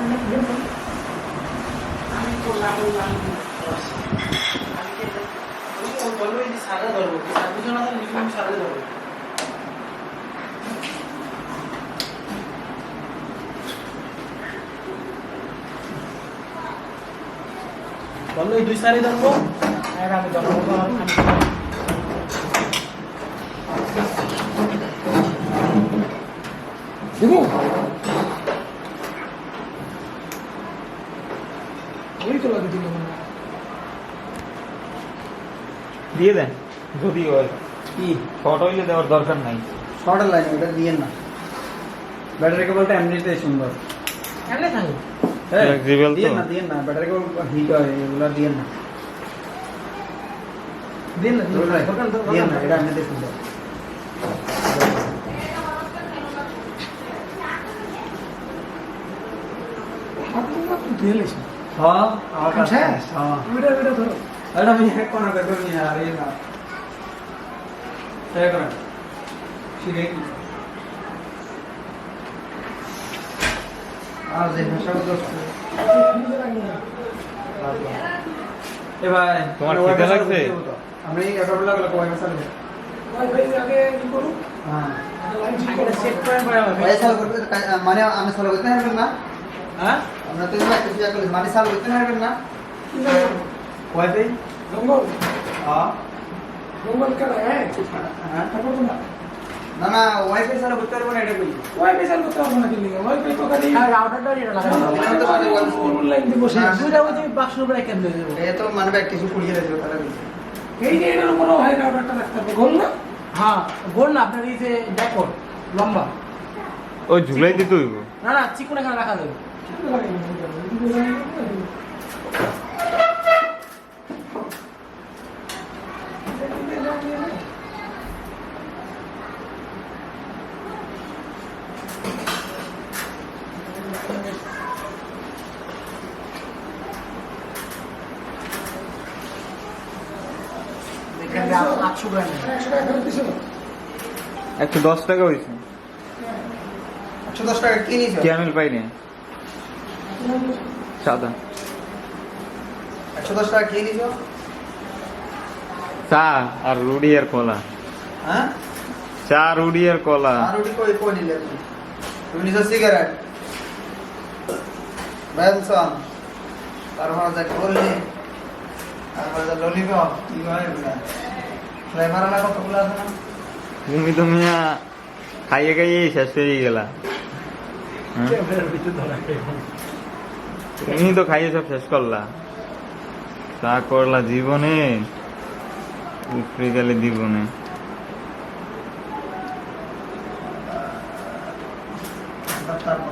আমি করলাম বলবো এই সাদা ধরবো সাদা না আমি সাদা ধরবো বললো এই 2 সারি ধরবো আর আমি ধরবো দেখো ওই তো লাগে দিল দিয়ে দেন যদি হয় কি শর্ট হইলে দেওয়ার দরকার নাই শর্ট লাইন ওটা দিয়ে না ব্যাটারি কেবলটা এমনিতেই সুন্দর এমনি থাকো Flexible তো? দিয়ে না ব্যাটারি কেবল হিট হয় এগুলা দিয়ে না দিন না দিয়ে না এটা এমনিতেই সুন্দর হ্যাঁ আমার কাছে হ্যাঁ ধরো এটা আমি এক কোণা করে নিয়ে আর এই না এই কোণা শিখে কি আর যে ভাষা বলছো এ ভাই তোমার খিদে লাগছে? আমি এটা বলা গেল কয় মাস আগে আগে কি করু হ্যাঁ আগে সেট করে ভাই সাল করতে মানে আমি সাল করতে পারবেন না হ্যাঁ আমরা তো একটা পূজা করি মানে সাল করতে পারবেন না ওয়াইফাই জঙ্গল হ্যাঁ জঙ্গল কারা হ্যাঁ হ্যাঁ তারপর না না না ওয়াইফাই সাল করতে পারবেন না এটা বলি ওয়াইফাই চালু করতে হবে না কিন্তু ওয়াইফাই তো খালি রাউটারটা এটা লাগানো অনলাইন দিয়ে বসে দুইটা ওই যে বাক্সের উপরে কেন দিয়ে দেব এ তো মানে ব্যাগ কিছু পুড়িয়ে রাখবে তারা বলছে এই যে এর কোনো হয় রাউটারটা রাখতে হবে গোল না হ্যাঁ গোল না আপনার এই যে ব্যাকওয়ার্ড লম্বা ওই ঝুলাই দিতে হইব না না চিকন এখানে রাখা যাবে এখানে 800 গ্রাম 110 টাকা হয়েছে 110 টাকা কি নিছো ক্যামেল পাইনি সাদা 110 টাকা কি নিছো চা আর রুটি আর কলা হ্যাঁ চা রুটি আর কলা আর ওটি কই কই নিলে তুমি নিছো সিগারেট বেনসন তারপর যা করলি তারপর যা ললিপপ কি হয় বলে ফ্লেভার আলা কতগুলো আছে না তুমি তো মিয়া খাইয়ে খাইয়ে শেষ হয়ে গেলা হ্যাঁ? তুমি তো খাইয়ে সব শেষ করলা চা করলা জীবনে উপরে গেলে জীবনে তারপর